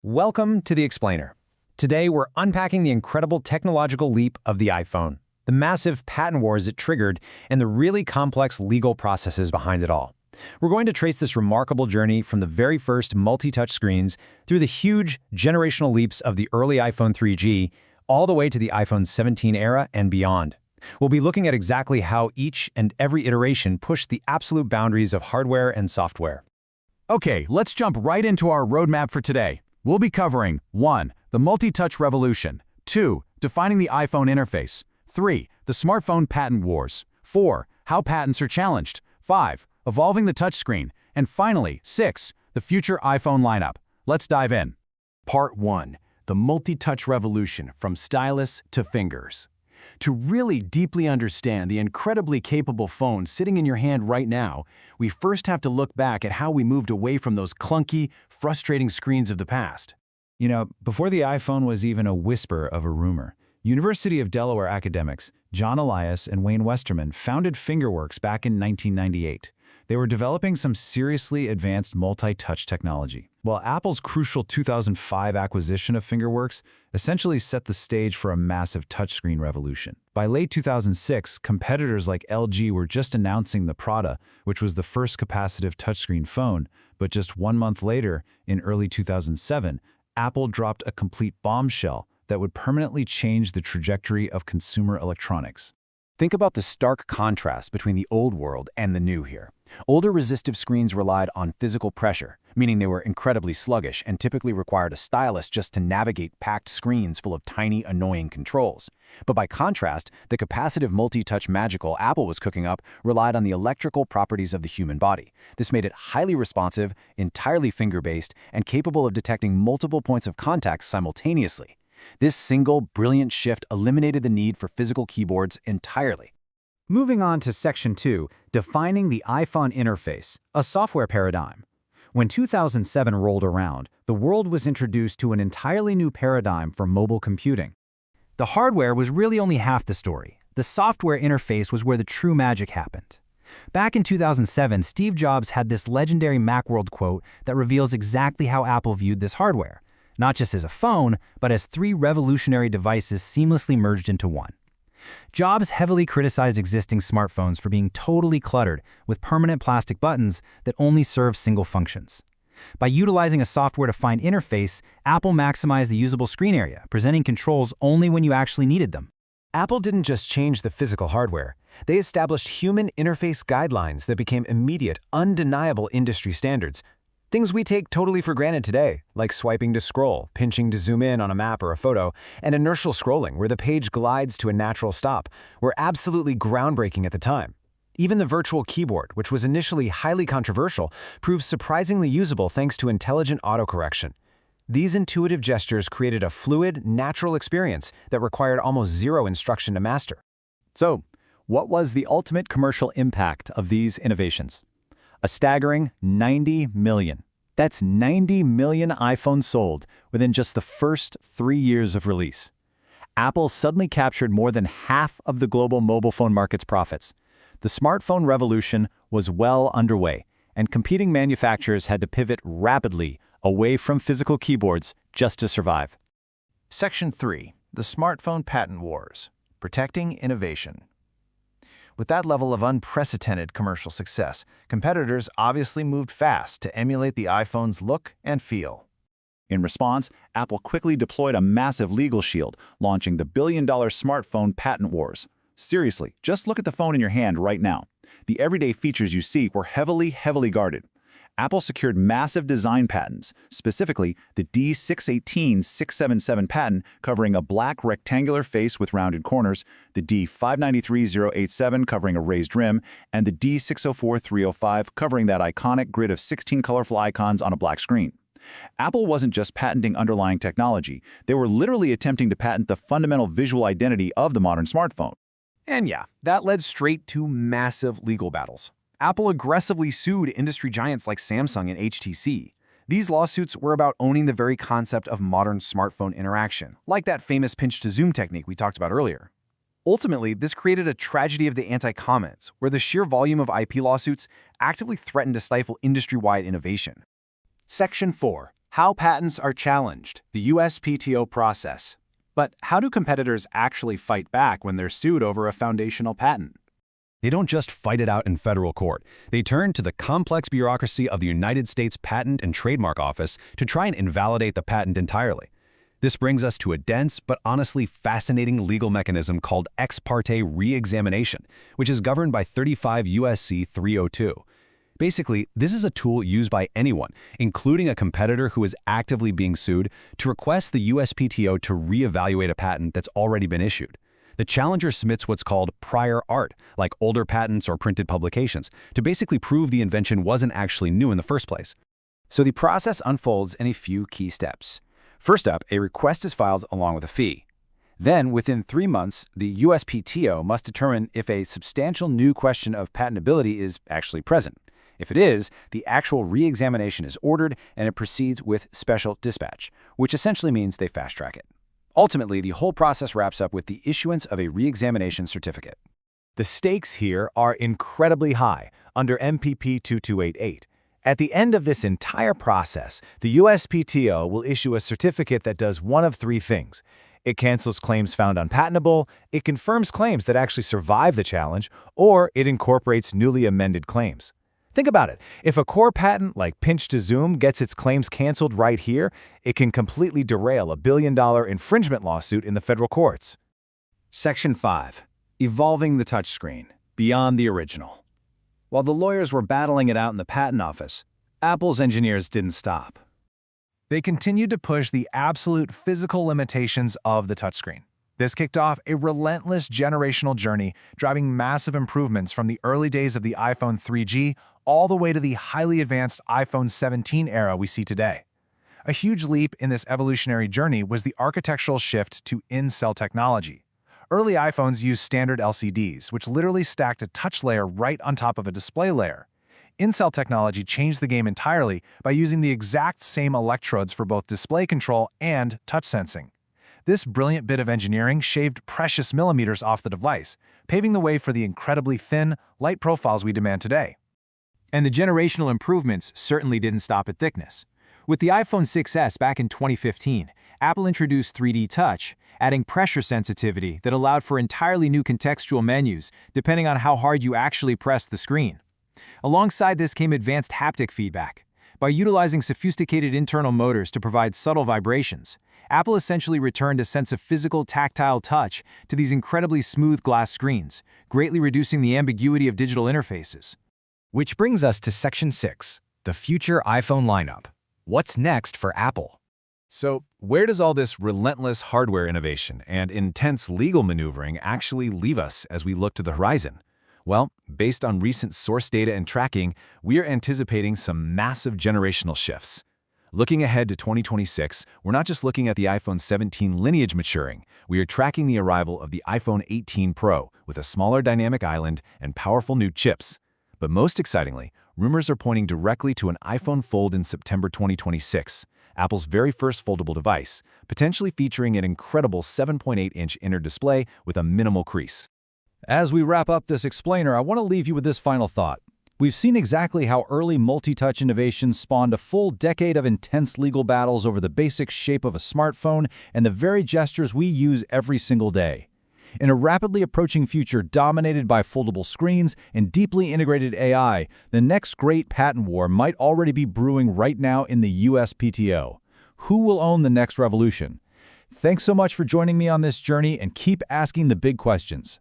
Welcome to The Explainer. Today, we're unpacking the incredible technological leap of the iPhone, the massive patent wars it triggered, and the really complex legal processes behind it all. We're going to trace this remarkable journey from the very first multi-touch screens through the huge generational leaps of the early iPhone 3G, all the way to the iPhone 17 era and beyond. We'll be looking at exactly how each and every iteration pushed the absolute boundaries of hardware and software. Okay, let's jump right into our roadmap for today. We'll be covering 1. The multi-touch revolution, 2. Defining the iPhone interface, 3. The smartphone patent wars, 4. How patents are challenged, 5. Evolving the touchscreen, and finally, 6. The future iPhone lineup. Let's dive in. Part 1. The multi-touch revolution from stylus to fingers. To really deeply understand the incredibly capable phone sitting in your hand right now, we first have to look back at how we moved away from those clunky, frustrating screens of the past. Before the iPhone was even a whisper of a rumor, University of Delaware academics John Elias and Wayne Westerman founded Fingerworks back in 1998. They were developing some seriously advanced multi-touch technology, while Apple's crucial 2005 acquisition of Fingerworks essentially set the stage for a massive touchscreen revolution. By late 2006, competitors like LG were just announcing the Prada, which was the first capacitive touchscreen phone, but just 1 month later, in early 2007, Apple dropped a complete bombshell that would permanently change the trajectory of consumer electronics. Think about the stark contrast between the old world and the new here. Older resistive screens relied on physical pressure, meaning they were incredibly sluggish and typically required a stylus just to navigate packed screens full of tiny, annoying controls. But by contrast, the capacitive multi-touch magical Apple was cooking up relied on the electrical properties of the human body. This made it highly responsive, entirely finger-based, and capable of detecting multiple points of contact simultaneously. This single, brilliant shift eliminated the need for physical keyboards entirely. Moving on to Section 2, Defining the iPhone Interface, a software paradigm. When 2007 rolled around, the world was introduced to an entirely new paradigm for mobile computing. The hardware was really only half the story. The software interface was where the true magic happened. Back in 2007, Steve Jobs had this legendary Macworld quote that reveals exactly how Apple viewed this hardware. Not just as a phone, but as 3 revolutionary devices seamlessly merged into one. Jobs heavily criticized existing smartphones for being totally cluttered with permanent plastic buttons that only serve single functions. By utilizing a software-defined interface, Apple maximized the usable screen area, presenting controls only when you actually needed them. Apple didn't just change the physical hardware. They established human interface guidelines that became immediate, undeniable industry standards. Things we take totally for granted today, like swiping to scroll, pinching to zoom in on a map or a photo, and inertial scrolling where the page glides to a natural stop, were absolutely groundbreaking at the time. Even the virtual keyboard, which was initially highly controversial, proved surprisingly usable thanks to intelligent autocorrection. These intuitive gestures created a fluid, natural experience that required almost zero instruction to master. So, what was the ultimate commercial impact of these innovations? A staggering 90 million. That's 90 million iPhones sold within just the first 3 years of release. Apple suddenly captured more than half of the global mobile phone market's profits. The smartphone revolution was well underway, and competing manufacturers had to pivot rapidly away from physical keyboards just to survive. Section 3. The Smartphone Patent Wars. Protecting Innovation. With that level of unprecedented commercial success, competitors obviously moved fast to emulate the iPhone's look and feel. In response, Apple quickly deployed a massive legal shield, launching the billion-dollar smartphone patent wars. Seriously, just look at the phone in your hand right now. The everyday features you see were heavily guarded. Apple secured massive design patents, specifically the D618-677 patent covering a black rectangular face with rounded corners, the D593087 covering a raised rim, and the D604305 covering that iconic grid of 16 colorful icons on a black screen. Apple wasn't just patenting underlying technology, they were literally attempting to patent the fundamental visual identity of the modern smartphone. And yeah, that led straight to massive legal battles. Apple aggressively sued industry giants like Samsung and HTC. These lawsuits were about owning the very concept of modern smartphone interaction, like that famous pinch-to-zoom technique we talked about earlier. Ultimately, this created a tragedy of the anti-comments, where the sheer volume of IP lawsuits actively threatened to stifle industry-wide innovation. Section 4. How patents are challenged, the USPTO process. But how do competitors actually fight back when they're sued over a foundational patent? They don't just fight it out in federal court. They turn to the complex bureaucracy of the United States Patent and Trademark Office to try and invalidate the patent entirely. This brings us to a dense but honestly fascinating legal mechanism called ex parte re-examination, which is governed by 35 U.S.C. 302. Basically, this is a tool used by anyone, including a competitor who is actively being sued, to request the USPTO to re-evaluate a patent that's already been issued. The challenger submits what's called prior art, like older patents or printed publications, to basically prove the invention wasn't actually new in the first place. So the process unfolds in a few key steps. First up, a request is filed along with a fee. Then, within 3 months, the USPTO must determine if a substantial new question of patentability is actually present. If it is, the actual re-examination is ordered and it proceeds with special dispatch, which essentially means they fast-track it. Ultimately, the whole process wraps up with the issuance of a re-examination certificate. The stakes here are incredibly high under MPP 2288. At the end of this entire process, the USPTO will issue a certificate that does one of 3 things. It cancels claims found unpatentable, it confirms claims that actually survive the challenge, or it incorporates newly amended claims. Think about it. If a core patent like pinch to zoom gets its claims canceled right here, it can completely derail a billion-dollar infringement lawsuit in the federal courts. Section 5. Evolving the touchscreen, beyond the original. While the lawyers were battling it out in the patent office, Apple's engineers didn't stop. They continued to push the absolute physical limitations of the touchscreen. This kicked off a relentless generational journey, driving massive improvements from the early days of the iPhone 3G all the way to the highly advanced iPhone 17 era we see today. A huge leap in this evolutionary journey was the architectural shift to in-cell technology. Early iPhones used standard LCDs, which literally stacked a touch layer right on top of a display layer. In-cell technology changed the game entirely by using the exact same electrodes for both display control and touch sensing. This brilliant bit of engineering shaved precious millimeters off the device, paving the way for the incredibly thin, light profiles we demand today. And the generational improvements certainly didn't stop at thickness. With the iPhone 6s back in 2015, Apple introduced 3D Touch, adding pressure sensitivity that allowed for entirely new contextual menus, depending on how hard you actually pressed the screen. Alongside this came advanced haptic feedback. By utilizing sophisticated internal motors to provide subtle vibrations, Apple essentially returned a sense of physical tactile touch to these incredibly smooth glass screens, greatly reducing the ambiguity of digital interfaces. Which brings us to Section 6, the future iPhone lineup. What's next for Apple? So, where does all this relentless hardware innovation and intense legal maneuvering actually leave us as we look to the horizon? Well, based on recent source data and tracking, we are anticipating some massive generational shifts. Looking ahead to 2026, we're not just looking at the iPhone 17 lineage maturing, we are tracking the arrival of the iPhone 18 Pro with a smaller dynamic island and powerful new chips. But most excitingly, rumors are pointing directly to an iPhone Fold in September 2026, Apple's very first foldable device, potentially featuring an incredible 7.8-inch inner display with a minimal crease. As we wrap up this explainer, I want to leave you with this final thought. We've seen exactly how early multi-touch innovations spawned a full decade of intense legal battles over the basic shape of a smartphone and the very gestures we use every single day. In a rapidly approaching future dominated by foldable screens and deeply integrated AI, the next great patent war might already be brewing right now in the USPTO. Who will own the next revolution? Thanks so much for joining me on this journey, and keep asking the big questions.